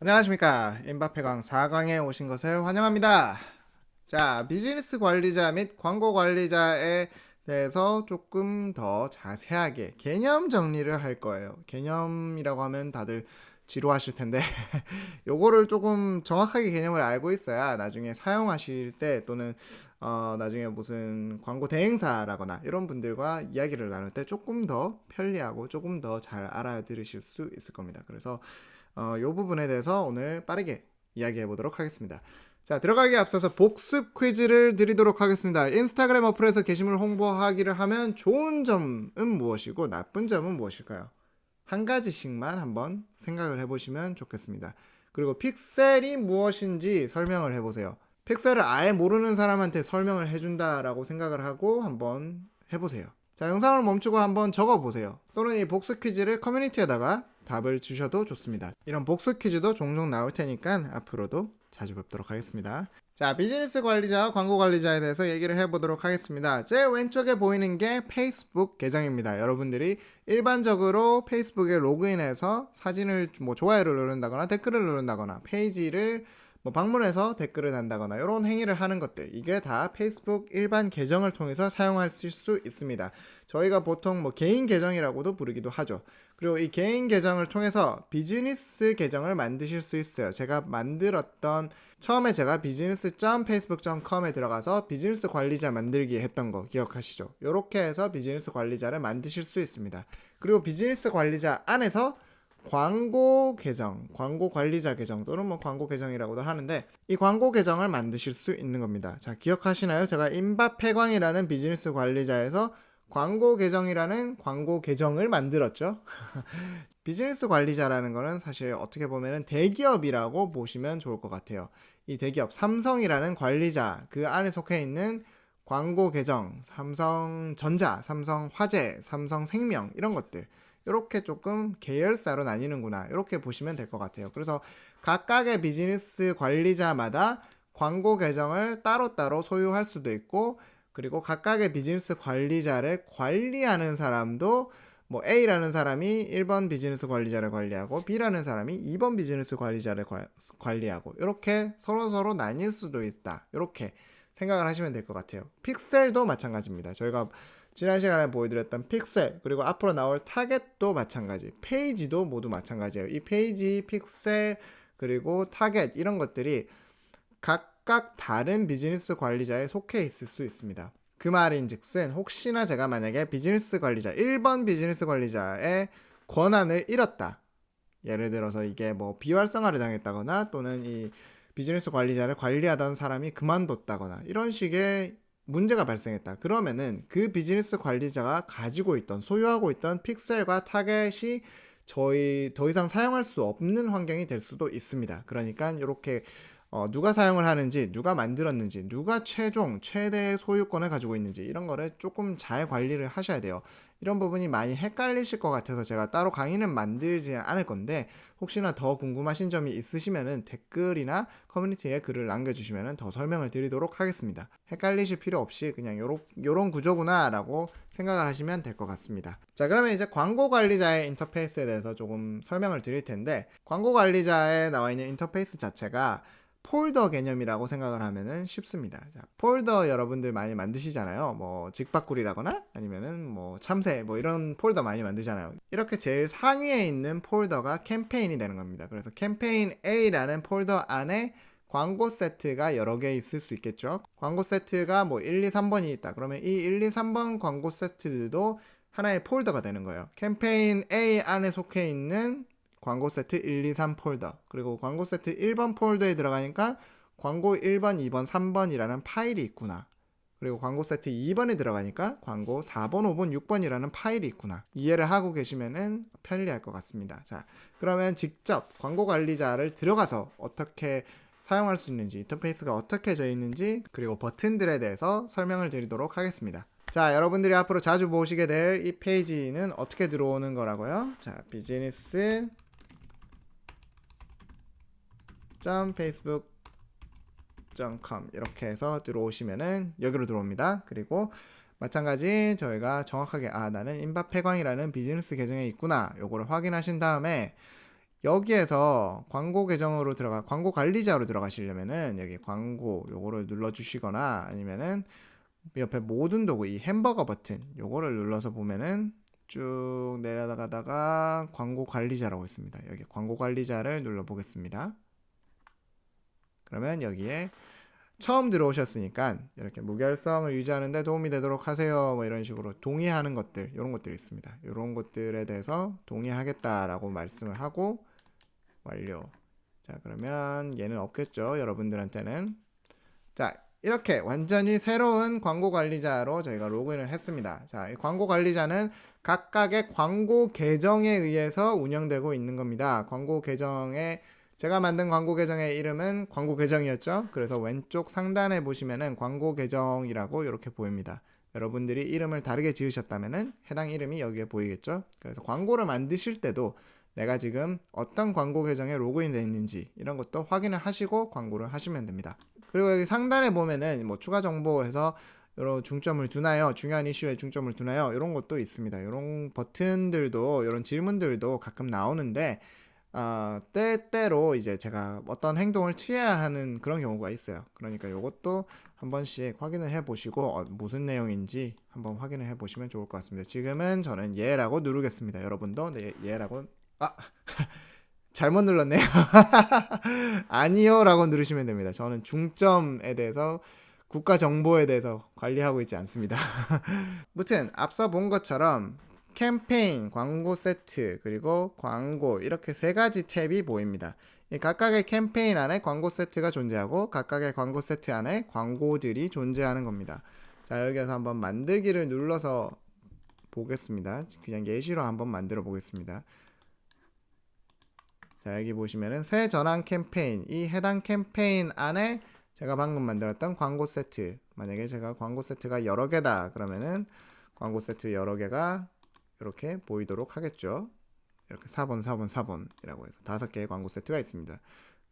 안녕하십니까. 임바페강 4강에 오신 것을 환영합니다. 자, 비즈니스 관리자 및 광고 관리자에 대해서 조금 더 자세하게 개념 정리를 할 거예요. 개념이라고 하면 다들 지루하실 텐데 요거를 조금 정확하게 개념을 알고 있어야 나중에 사용하실 때 또는 나중에 무슨 광고 대행사라거나 이런 분들과 이야기를 나눌 때 조금 더 편리하고 조금 더 잘 알아들으실 수 있을 겁니다. 그래서 이 부분에 대해서 오늘 빠르게 이야기해 보도록 하겠습니다. 자, 들어가기 앞서서 복습 퀴즈를 드리도록 하겠습니다. 인스타그램 어플에서 게시물 홍보하기를 하면 좋은 점은 무엇이고 나쁜 점은 무엇일까요? 한 가지씩만 한번 생각을 해보시면 좋겠습니다. 그리고 픽셀이 무엇인지 설명을 해보세요. 픽셀을 아예 모르는 사람한테 설명을 해준다라고 생각을 하고 한번 해보세요. 자, 영상을 멈추고 한번 적어보세요. 또는 이 복습 퀴즈를 커뮤니티에다가 답을 주셔도 좋습니다. 이런 복습 퀴즈도 종종 나올 테니까 앞으로도 자주 뵙도록 하겠습니다. 자, 비즈니스 관리자와 광고 관리자에 대해서 얘기를 해보도록 하겠습니다. 제일 왼쪽에 보이는 게 페이스북 계정입니다. 여러분들이 일반적으로 페이스북에 로그인해서 사진을 좋아요를 누른다거나 댓글을 누른다거나 페이지를 방문해서 댓글을 단다거나 이런 행위를 하는 것들, 이게 다 페이스북 일반 계정을 통해서 사용하실 수 있습니다. 저희가 보통 개인 계정이라고도 부르기도 하죠. 그리고 이 개인 계정을 통해서 비즈니스 계정을 만드실 수 있어요. 제가 만들었던 처음에 제가 business.facebook.com에 들어가서 비즈니스 관리자 만들기 했던 거 기억하시죠? 이렇게 해서 비즈니스 관리자를 만드실 수 있습니다. 그리고 비즈니스 관리자 안에서 광고 계정, 광고 관리자 계정 또는 광고 계정이라고도 하는데 이 광고 계정을 만드실 수 있는 겁니다. 자, 기억하시나요? 제가 임바폐광이라는 비즈니스 관리자에서 광고 계정이라는 광고 계정을 만들었죠. 비즈니스 관리자라는 거는 사실 어떻게 보면 대기업이라고 보시면 좋을 것 같아요. 이 대기업 삼성이라는 관리자 그 안에 속해 있는 광고 계정, 삼성전자, 삼성화재, 삼성생명 이런 것들 이렇게 조금 계열사로 나뉘는구나 이렇게 보시면 될 것 같아요. 그래서 각각의 비즈니스 관리자마다 광고 계정을 따로따로 소유할 수도 있고 그리고 각각의 비즈니스 관리자를 관리하는 사람도 A라는 사람이 1번 비즈니스 관리자를 관리하고 B라는 사람이 2번 비즈니스 관리자를 관리하고 이렇게 서로 나뉠 수도 있다. 이렇게 생각을 하시면 될 것 같아요. 픽셀도 마찬가지입니다. 저희가 지난 시간에 보여드렸던 픽셀 그리고 앞으로 나올 타겟도 마찬가지, 페이지도 모두 마찬가지예요. 이 페이지, 픽셀 그리고 타겟 이런 것들이 각각 다른 비즈니스 관리자에 속해 있을 수 있습니다. 그 말인즉슨 혹시나 제가 만약에 비즈니스 관리자 1번 비즈니스 관리자의 권한을 잃었다, 예를 들어서 이게 비활성화를 당했다거나 또는 이 비즈니스 관리자를 관리하던 사람이 그만뒀다거나 이런 식의 문제가 발생했다. 그러면은 그 비즈니스 관리자가 가지고 있던 소유하고 있던 픽셀과 타겟이 저희 더 이상 사용할 수 없는 환경이 될 수도 있습니다. 그러니까 이렇게 누가 사용을 하는지, 누가 만들었는지, 누가 최대의 소유권을 가지고 있는지 이런 거를 조금 잘 관리를 하셔야 돼요. 이런 부분이 많이 헷갈리실 것 같아서 제가 따로 강의는 만들지 않을 건데 혹시나 더 궁금하신 점이 있으시면은 댓글이나 커뮤니티에 글을 남겨주시면은 더 설명을 드리도록 하겠습니다. 헷갈리실 필요 없이 그냥 요런 구조구나 라고 생각을 하시면 될 것 같습니다. 자, 그러면 이제 광고 관리자의 인터페이스에 대해서 조금 설명을 드릴 텐데, 광고 관리자에 나와 있는 인터페이스 자체가 폴더 개념이라고 생각을 하면은 쉽습니다. 자, 폴더 여러분들 많이 만드시잖아요. 직박구리라거나 아니면은 참새 이런 폴더 많이 만드잖아요. 이렇게 제일 상위에 있는 폴더가 캠페인이 되는 겁니다. 그래서 캠페인 A라는 폴더 안에 광고 세트가 여러 개 있을 수 있겠죠. 광고 세트가 1, 2, 3번이 있다. 그러면 이 1, 2, 3번 광고 세트들도 하나의 폴더가 되는 거예요. 캠페인 A 안에 속해 있는 광고 세트 1, 2, 3 폴더, 그리고 광고 세트 1번 폴더에 들어가니까 광고 1번, 2번, 3번이라는 파일이 있구나. 그리고 광고 세트 2번에 들어가니까 광고 4번, 5번, 6번이라는 파일이 있구나. 이해를 하고 계시면은 편리할 것 같습니다. 자, 그러면 직접 광고 관리자를 들어가서 어떻게 사용할 수 있는지, 인터페이스가 어떻게 되어 있는지, 그리고 버튼들에 대해서 설명을 드리도록 하겠습니다. 자, 여러분들이 앞으로 자주 보시게 될 이 페이지는 어떻게 들어오는 거라고요? 자, 비즈니스 facebook.com 이렇게 해서 들어오시면은 여기로 들어옵니다. 그리고 마찬가지 저희가 정확하게 나는 임바폐광이라는 비즈니스 계정에 있구나 요거를 확인하신 다음에 여기에서 광고 계정으로 광고 관리자로 들어가시려면은 여기 광고 요거를 눌러 주시거나 아니면은 옆에 모든 도구 이 햄버거 버튼 요거를 눌러서 보면은 쭉 내려가다가 광고 관리자라고 있습니다. 여기 광고 관리자를 눌러 보겠습니다. 그러면 여기에 처음 들어오셨으니까 이렇게 무결성을 유지하는 데 도움이 되도록 하세요. 뭐 이런 식으로 동의하는 것들, 이런 것들이 있습니다. 이런 것들에 대해서 동의하겠다라고 말씀을 하고 완료. 자, 그러면 얘는 없겠죠. 여러분들한테는. 자, 이렇게 완전히 새로운 광고 관리자로 저희가 로그인을 했습니다. 자, 이 광고 관리자는 각각의 광고 계정에 의해서 운영되고 있는 겁니다. 광고 계정에 제가 만든 광고 계정의 이름은 광고 계정이었죠. 그래서 왼쪽 상단에 보시면은 광고 계정이라고 이렇게 보입니다. 여러분들이 이름을 다르게 지으셨다면은 해당 이름이 여기에 보이겠죠. 그래서 광고를 만드실 때도 내가 지금 어떤 광고 계정에 로그인 되어 있는지 이런 것도 확인을 하시고 광고를 하시면 됩니다. 그리고 여기 상단에 보면은 뭐 추가 정보에서 여러 중점을 두나요? 중요한 이슈에 중점을 두나요? 이런 것도 있습니다. 이런 버튼들도 이런 질문들도 가끔 나오는데 때때로 이제 제가 어떤 행동을 취해야 하는 그런 경우가 있어요. 그러니까 이것도 한 번씩 확인을 해 보시고 무슨 내용인지 한번 확인을 해 보시면 좋을 것 같습니다. 지금은 저는 예라고 누르겠습니다. 여러분도 네, 예라고 잘못 눌렀네요. 아니요 라고 누르시면 됩니다. 저는 중점에 대해서 국가 정보에 대해서 관리하고 있지 않습니다. 무튼 앞서 본 것처럼 캠페인, 광고 세트, 그리고 광고 이렇게 세 가지 탭이 보입니다. 이 각각의 캠페인 안에 광고 세트가 존재하고 각각의 광고 세트 안에 광고들이 존재하는 겁니다. 자, 여기에서 한번 만들기를 눌러서 보겠습니다. 그냥 예시로 한번 만들어 보겠습니다. 자, 여기 보시면은 새 전환 캠페인, 이 해당 캠페인 안에 제가 방금 만들었던 광고 세트, 만약에 제가 광고 세트가 여러 개다 그러면은 광고 세트 여러 개가 이렇게 보이도록 하겠죠. 이렇게 4번 4번 4번이라고 해서 5개의 광고 세트가 있습니다.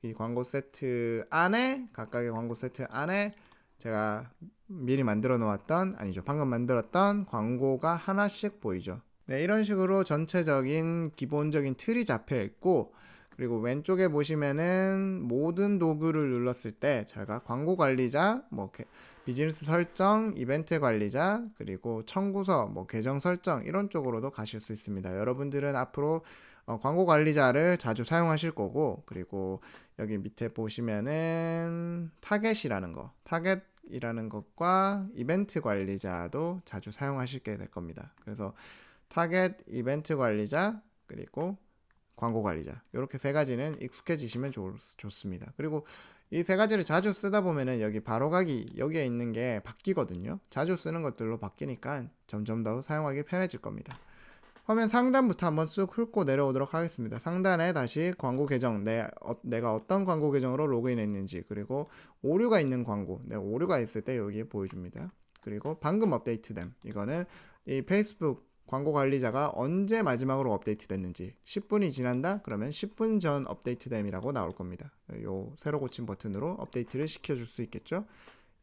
이 광고 세트 안에 각각의 광고 세트 안에 제가 미리 만들어 놓았던 아니죠, 방금 만들었던 광고가 하나씩 보이죠. 네, 이런 식으로 전체적인 기본적인 틀이 잡혀 있고, 그리고 왼쪽에 보시면은 모든 도구를 눌렀을 때 제가 광고 관리자, 뭐 비즈니스 설정, 이벤트 관리자, 그리고 청구서, 뭐 계정 설정 이런 쪽으로도 가실 수 있습니다. 여러분들은 앞으로 광고 관리자를 자주 사용하실 거고, 그리고 여기 밑에 보시면은 타겟이라는 거, 타겟이라는 것과 이벤트 관리자도 자주 사용하시게 될 겁니다. 그래서 타겟, 이벤트 관리자, 그리고 광고 관리자, 이렇게 세 가지는 익숙해지시면 좋습니다. 그리고 이 세 가지를 자주 쓰다 보면은 여기 바로가기 여기에 있는 게 바뀌거든요. 자주 쓰는 것들로 바뀌니까 점점 더 사용하기 편해질 겁니다. 화면 상단부터 한번 쓱 훑고 내려오도록 하겠습니다. 상단에 다시 광고 계정, 내가 어떤 광고 계정으로 로그인했는지, 그리고 오류가 있는 광고, 오류가 있을 때 여기에 보여줍니다. 그리고 방금 업데이트됨, 이거는 이 페이스북 광고 관리자가 언제 마지막으로 업데이트 됐는지, 10분이 지난다? 그러면 10분 전 업데이트됨이라고 나올 겁니다. 요 새로 고친 버튼으로 업데이트를 시켜줄 수 있겠죠.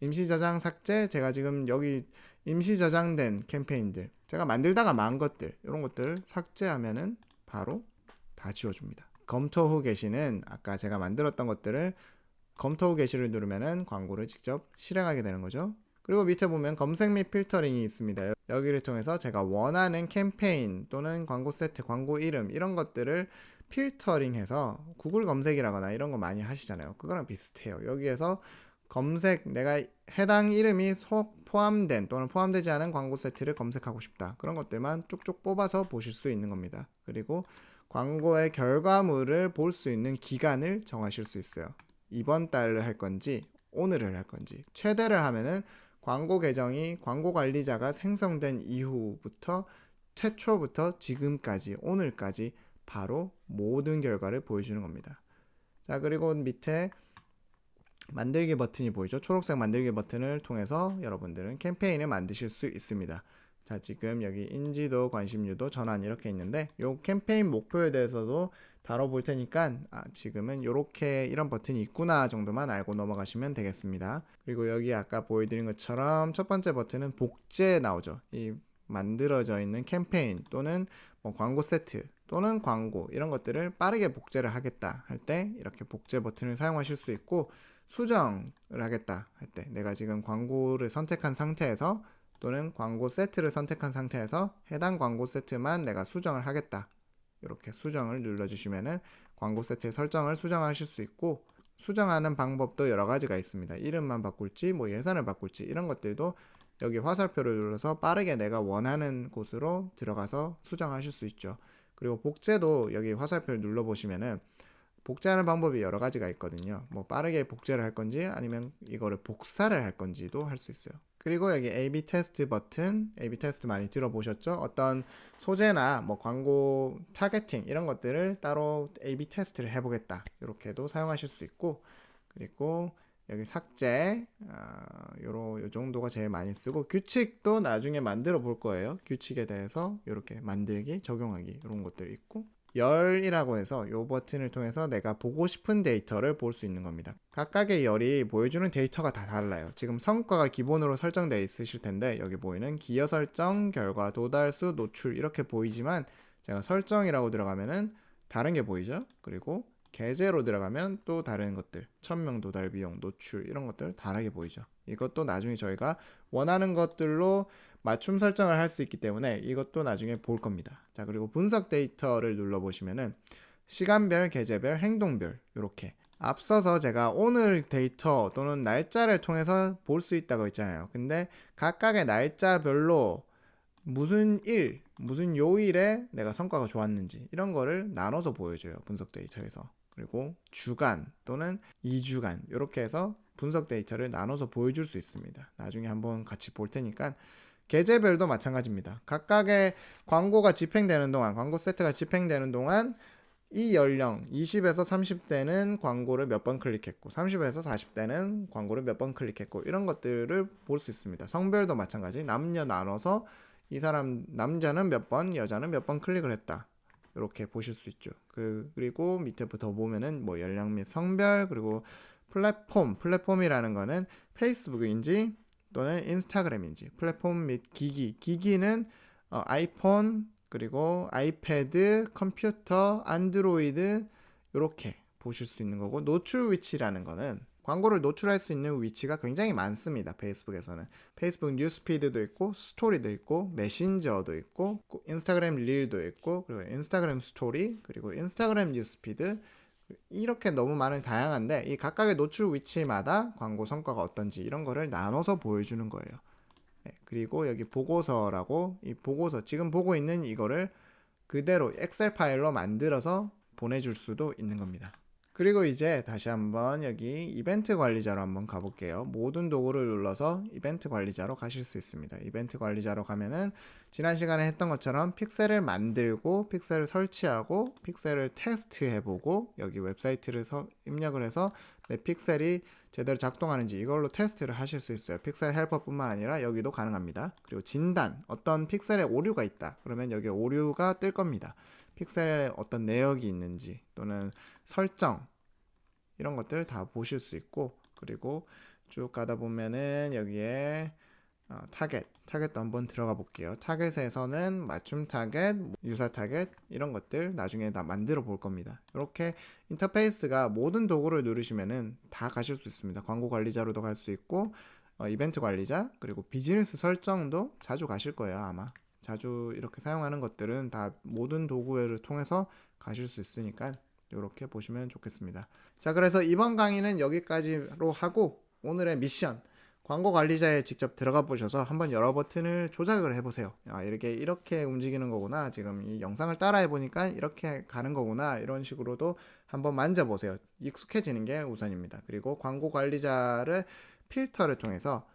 임시 저장 삭제, 제가 지금 여기 임시 저장된 캠페인들, 제가 만들다가 망한 것들, 이런 것들을 삭제하면은 바로 다 지워줍니다. 검토 후 게시는 아까 제가 만들었던 것들을 검토 후 게시를 누르면은 광고를 직접 실행하게 되는 거죠. 그리고 밑에 보면 검색 및 필터링이 있습니다. 여기를 통해서 제가 원하는 캠페인 또는 광고 세트, 광고 이름 이런 것들을 필터링해서 구글 검색이라거나 이런 거 많이 하시잖아요. 그거랑 비슷해요. 여기에서 검색, 내가 해당 이름이 포함된 또는 포함되지 않은 광고 세트를 검색하고 싶다, 그런 것들만 쭉쭉 뽑아서 보실 수 있는 겁니다. 그리고 광고의 결과물을 볼 수 있는 기간을 정하실 수 있어요. 이번 달을 할 건지 오늘을 할 건지. 최대를 하면은 광고 계정이 광고 관리자가 생성된 이후부터 최초부터 지금까지 오늘까지 바로 모든 결과를 보여주는 겁니다. 자, 그리고 밑에 만들기 버튼이 보이죠? 초록색 만들기 버튼을 통해서 여러분들은 캠페인을 만드실 수 있습니다. 자, 지금 여기 인지도, 관심 유도, 전환 이렇게 있는데 요 캠페인 목표에 대해서도 다뤄볼 테니까 지금은 요렇게 이런 버튼이 있구나 정도만 알고 넘어가시면 되겠습니다. 그리고 여기 아까 보여드린 것처럼 첫 번째 버튼은 복제 나오죠. 이 만들어져 있는 캠페인 또는 뭐 광고 세트, 또는 광고 이런 것들을 빠르게 복제를 하겠다 할 때 이렇게 복제 버튼을 사용하실 수 있고, 수정을 하겠다 할 때 내가 지금 광고를 선택한 상태에서 또는 광고 세트를 선택한 상태에서 해당 광고 세트만 내가 수정을 하겠다, 이렇게 수정을 눌러주시면은 광고 세트의 설정을 수정하실 수 있고, 수정하는 방법도 여러 가지가 있습니다. 이름만 바꿀지 뭐 예산을 바꿀지 이런 것들도 여기 화살표를 눌러서 빠르게 내가 원하는 곳으로 들어가서 수정하실 수 있죠. 그리고 복제도 여기 화살표를 눌러보시면은 복제하는 방법이 여러 가지가 있거든요. 뭐 빠르게 복제를 할 건지 아니면 이거를 복사를 할 건지도 할 수 있어요. 그리고 여기 A/B 테스트 버튼, A/B 테스트 많이 들어보셨죠? 어떤 소재나 뭐 광고 타겟팅 이런 것들을 따로 A/B 테스트를 해보겠다, 이렇게도 사용하실 수 있고, 그리고 여기 삭제, 요 정도가 제일 많이 쓰고, 규칙도 나중에 만들어 볼 거예요. 규칙에 대해서 이렇게 만들기, 적용하기 이런 것들 있고, 열이라고 해서 이 버튼을 통해서 내가 보고 싶은 데이터를 볼 수 있는 겁니다. 각각의 열이 보여주는 데이터가 다 달라요. 지금 성과가 기본으로 설정되어 있으실 텐데 여기 보이는 기여 설정, 결과, 도달수, 노출 이렇게 보이지만, 제가 설정이라고 들어가면은 다른 게 보이죠. 그리고 계제로 들어가면 또 다른 것들, 1000명 도달 비용, 노출 이런 것들 다르게 보이죠. 이것도 나중에 저희가 원하는 것들로 맞춤 설정을 할 수 있기 때문에 이것도 나중에 볼 겁니다. 자, 그리고 분석 데이터를 눌러보시면은 시간별, 계제별, 행동별 이렇게 앞서서 제가 오늘 데이터 또는 날짜를 통해서 볼 수 있다고 했잖아요. 근데 각각의 날짜별로 무슨 일, 무슨 요일에 내가 성과가 좋았는지 이런 거를 나눠서 보여줘요, 분석 데이터에서. 그리고 주간 또는 2주간 이렇게 해서 분석 데이터를 나눠서 보여줄 수 있습니다. 나중에 한번 같이 볼 테니까. 계제별도 마찬가지입니다. 각각의 광고가 집행되는 동안, 광고 세트가 집행되는 동안 이 연령 20에서 30대는 광고를 몇 번 클릭했고 30에서 40대는 광고를 몇 번 클릭했고 이런 것들을 볼 수 있습니다. 성별도 마찬가지, 남녀 나눠서 이 사람 남자는 몇 번, 여자는 몇 번 클릭을 했다, 이렇게 보실 수 있죠. 그리고 밑에부터 보면은 뭐 연령 및 성별, 그리고 플랫폼이라는 거는 페이스북인지 또는 인스타그램인지, 플랫폼 및 기기는 아이폰, 그리고 아이패드, 컴퓨터, 안드로이드 이렇게 보실 수 있는 거고, 노출 위치라는 거는 광고를 노출할 수 있는 위치가 굉장히 많습니다. 페이스북에서는 페이스북 뉴스피드도 있고, 스토리도 있고, 메신저도 있고, 인스타그램 릴도 있고, 그리고 인스타그램 스토리, 그리고 인스타그램 뉴스피드, 이렇게 너무 많은 다양한데 이 각각의 노출 위치마다 광고 성과가 어떤지 이런 거를 나눠서 보여주는 거예요. 네, 그리고 여기 보고서라고, 이 보고서 지금 보고 있는 이거를 그대로 엑셀 파일로 만들어서 보내줄 수도 있는 겁니다. 그리고 이제 다시 한번 여기 이벤트 관리자로 한번 가볼게요. 모든 도구를 눌러서 이벤트 관리자로 가실 수 있습니다. 이벤트 관리자로 가면은 지난 시간에 했던 것처럼 픽셀을 만들고, 픽셀을 설치하고, 픽셀을 테스트해보고, 여기 웹사이트를 입력을 해서 내 픽셀이 제대로 작동하는지 이걸로 테스트를 하실 수 있어요. 픽셀 헬퍼뿐만 아니라 여기도 가능합니다. 그리고 진단, 어떤 픽셀에 오류가 있다 그러면 여기 오류가 뜰 겁니다. 픽셀에 어떤 내역이 있는지 또는 설정 이런 것들 다 보실 수 있고, 그리고 쭉 가다 보면은 여기에 타겟도 한번 들어가 볼게요. 타겟에서는 맞춤 타겟, 유사 타겟 이런 것들 나중에 다 만들어 볼 겁니다. 이렇게 인터페이스가 모든 도구를 누르시면은 다 가실 수 있습니다. 광고 관리자로도 갈 수 있고, 이벤트 관리자, 그리고 비즈니스 설정도 자주 가실 거예요. 아마 자주 이렇게 사용하는 것들은 다 모든 도구를 통해서 가실 수 있으니까 이렇게 보시면 좋겠습니다. 자, 그래서 이번 강의는 여기까지로 하고, 오늘의 미션, 광고 관리자에 직접 들어가 보셔서 한번 여러 버튼을 조작을 해보세요. 이렇게 움직이는 거구나, 지금 이 영상을 따라해 보니까 이렇게 가는 거구나, 이런 식으로도 한번 만져보세요. 익숙해지는 게 우선입니다. 그리고 광고 관리자를 필터를 통해서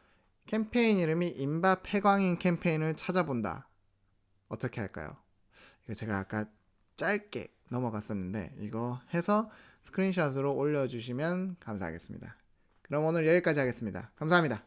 캠페인 이름이 인바 폐광인 캠페인을 찾아본다. 어떻게 할까요? 이거 제가 아까 짧게 넘어갔었는데 이거 해서 스크린샷으로 올려주시면 감사하겠습니다. 그럼 오늘 여기까지 하겠습니다. 감사합니다.